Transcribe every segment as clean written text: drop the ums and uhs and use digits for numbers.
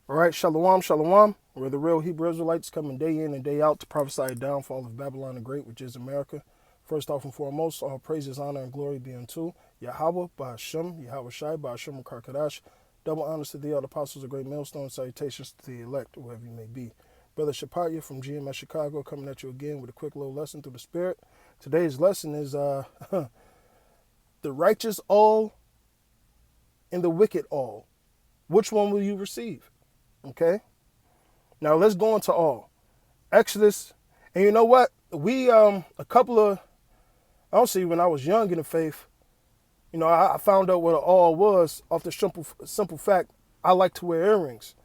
All right, shalom, shalom. We're the real Hebrew Israelites coming day in and day out to prophesy the downfall of Babylon the Great, which is America. First off and foremost, all praises, honor, and glory be unto Yahweh, Ba'ashem, Yahweh Shai, Ba'ashem, Karkadash. Double honors to the other apostles of Great Millstone. Salutations to the elect, wherever you may be. Brother Shapatya from GMS Chicago coming at you again with a quick little lesson through the Spirit. Today's lesson is the righteous all and the wicked all. Which one will you receive? Okay? Now let's go into all. Exodus. And you know what? We, a couple of, I don't see, when I was young in the faith, you know, I found out what an all was off the simple fact I like to wear earrings.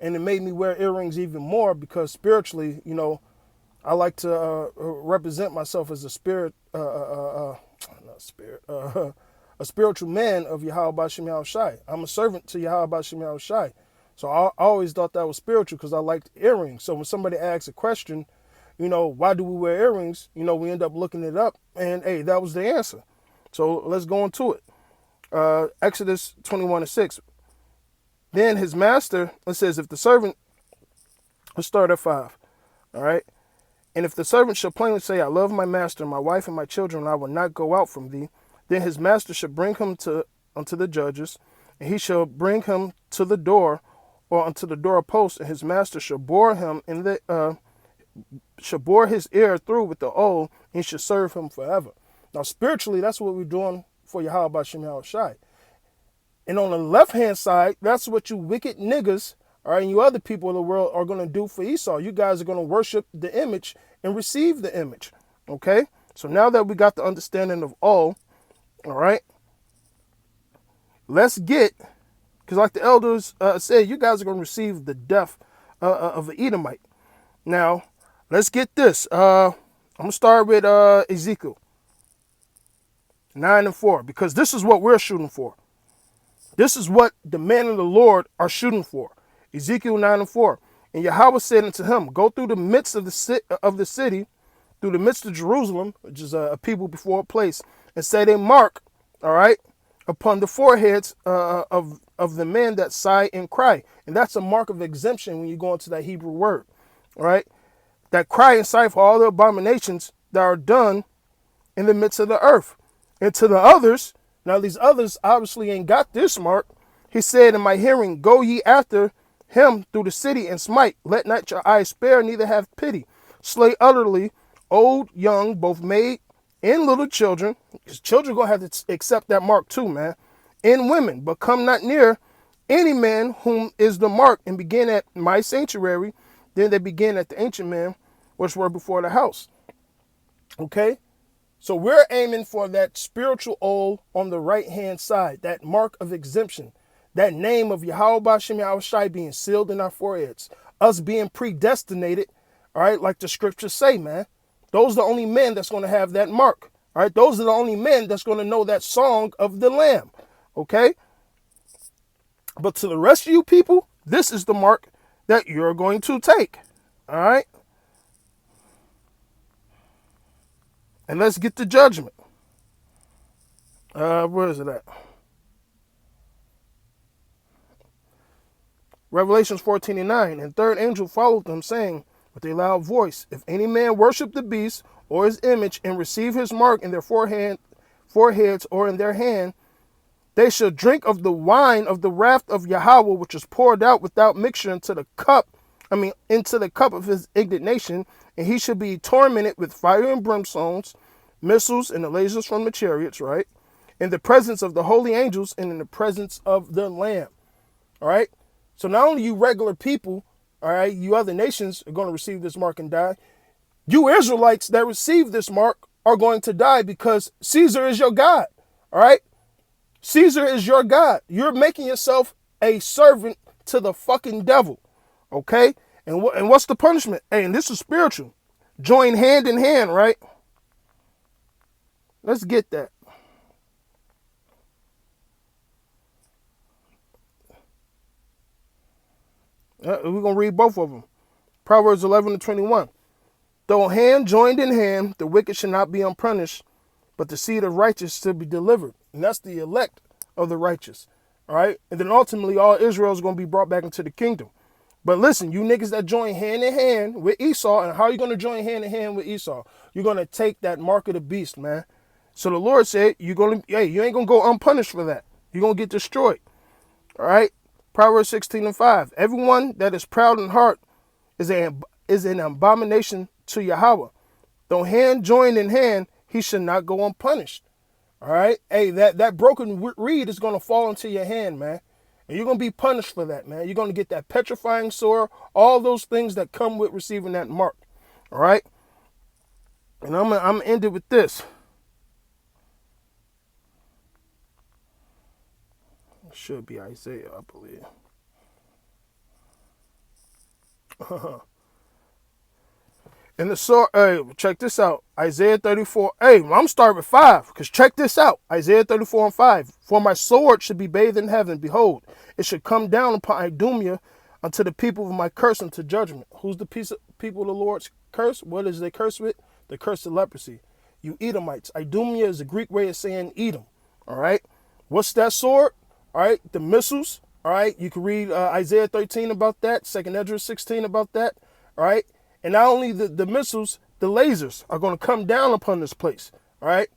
And it made me wear earrings even more because spiritually, you know, I like to represent myself as a spirit, not spirit, a spiritual man of Yahweh Ba'ashem Yahweh Shai. I'm a servant to Yahweh Ba'ashem Yahweh Shai. So I always thought that was spiritual because I liked earrings. So when somebody asks a question, you know, why do we wear earrings? You know, we end up looking it up, and hey, that was the answer. So let's go into it. Exodus 21:6. Then his master, it says, if the servant, let's start at 5. All right. And if the servant shall plainly say, I love my master, my wife, and my children, and I will not go out from thee, then his master shall bring him unto the judges, and he shall bring him to the door, or unto the doorpost, and his master shall bore him in the shall bore his ear through with the old, and he shall serve him forever. Now spiritually, that's what we're doing for Yahweh Ba'ashem Yahweh Shai. And on the left hand side, that's what you wicked niggas, all right, and you other people of the world are going to do for Esau. You guys are going to worship the image and receive the image. Okay? So now that we got the understanding of all right, let's get, because like the elders said, you guys are going to receive the death of the Edomite. Now, let's get this. I'm going to start with Ezekiel 9:4, because this is what we're shooting for. This is what the men of the Lord are shooting for. Ezekiel 9:4. And Yahweh said unto him, go through the midst of the city, through the midst of Jerusalem, which is a people before a place, and set a mark, all right, upon the foreheads of the men that sigh and cry. And that's a mark of exemption when you go into that Hebrew word, all right, that cry and sigh for all the abominations that are done in the midst of the earth. And to the others, now these others obviously ain't got this mark, he said in my hearing, go ye after him through the city and smite. Let not your eyes spare, neither have pity. Slay utterly old, young, both maid and little children, because children going to have to accept that mark too, man, and women, but come not near any man whom is the mark, and begin at my sanctuary. Then they begin at the ancient men, which were before the house. Okay? So we're aiming for that spiritual old on the right-hand side, that mark of exemption, that name of Yahweh Ba'ashem Yahweh Shai being sealed in our foreheads, us being predestinated, all right, like the scriptures say, man. Those are the only men that's going to have that mark. All right. Those are the only men that's going to know that song of the Lamb. Okay. But to the rest of you people, this is the mark that you're going to take. All right. And let's get the judgment. Where is it at? Revelations 14:9. And third angel followed them, saying with a loud voice, if any man worship the beast or his image and receive his mark in their foreheads or in their hand, they shall drink of the wine of the wrath of Yahweh, which is poured out without mixture into the cup of his indignation, and he shall be tormented with fire and brimstones, missiles, and the lasers from the chariots, right? In the presence of the holy angels and in the presence of the Lamb. All right. So not only you regular people, all right, you other nations are going to receive this mark and die. You Israelites that receive this mark are going to die because Caesar is your God. All right. Caesar is your God. You're making yourself a servant to the fucking devil. Okay. And what's the punishment? Hey, and this is spiritual. Join hand in hand, right? Let's get that. We're going to read both of them. Proverbs 11:21. Though hand joined in hand, the wicked should not be unpunished, but the seed of righteous should be delivered. And that's the elect of the righteous. All right. And then ultimately all Israel is going to be brought back into the kingdom. But listen, you niggas that join hand in hand with Esau, and how are you going to join hand in hand with Esau? You're going to take that mark of the beast, man. So the Lord said, you ain't going to go unpunished for that. You're going to get destroyed. All right? Proverbs 16:5. Everyone that is proud in heart is an abomination to Yahweh. Though hand join in hand, he should not go unpunished. All right? Hey, that broken reed is going to fall into your hand, man. And you're going to be punished for that, man. You're going to get that petrifying sore, all those things that come with receiving that mark. All right? And I'm going to end it with this. It should be Isaiah, I believe. And the sword, hey, check this out. Isaiah 34. Hey, I'm starting with 5, because check this out. Isaiah 34:5. For my sword should be bathed in heaven. Behold, it should come down upon Idumea unto the people of my curse unto judgment. Who's the people of the Lord's curse? What is they curse with? The curse of leprosy. You Edomites. Idumea is a Greek way of saying Edom. All right. What's that sword? All right. The missiles. All right. You can read Isaiah 13 about that. 2nd Esdras 16 about that. All right. And not only the missiles, the lasers are going to come down upon this place. All right.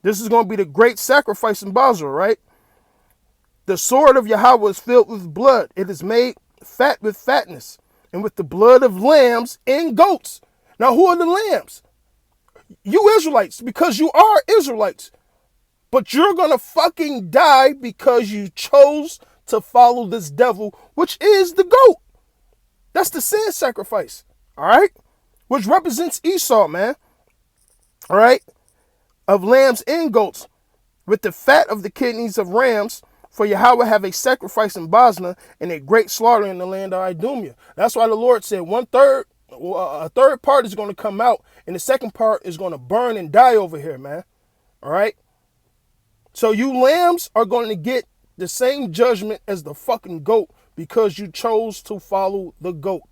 This is going to be the great sacrifice in Basra, right? The sword of Yahweh is filled with blood. It is made fat with fatness and with the blood of lambs and goats. Now, who are the lambs? You Israelites, because you are Israelites. But you're going to fucking die because you chose to follow this devil, which is the goat. That's the sin sacrifice. All right? Which represents Esau, man. All right? Of lambs and goats, with the fat of the kidneys of rams, for Yahweh have a sacrifice in Bosna and a great slaughter in the land of Idumea. That's why the Lord said a third part is going to come out, and the second part is going to burn and die over here, man. All right? So you lambs are going to get the same judgment as the fucking goat because you chose to follow the goat.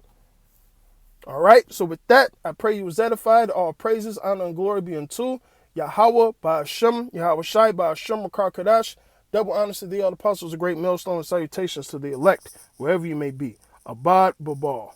All right, so with that, I pray you was edified. All praises, honor, and glory be unto Yahweh, Ba'ashem, Yahweh Shai, Ba'ashem, Makar Kadash. Double honors to thee, all the apostles, a great millstone, and salutations to the elect, wherever you may be. Abad Babal.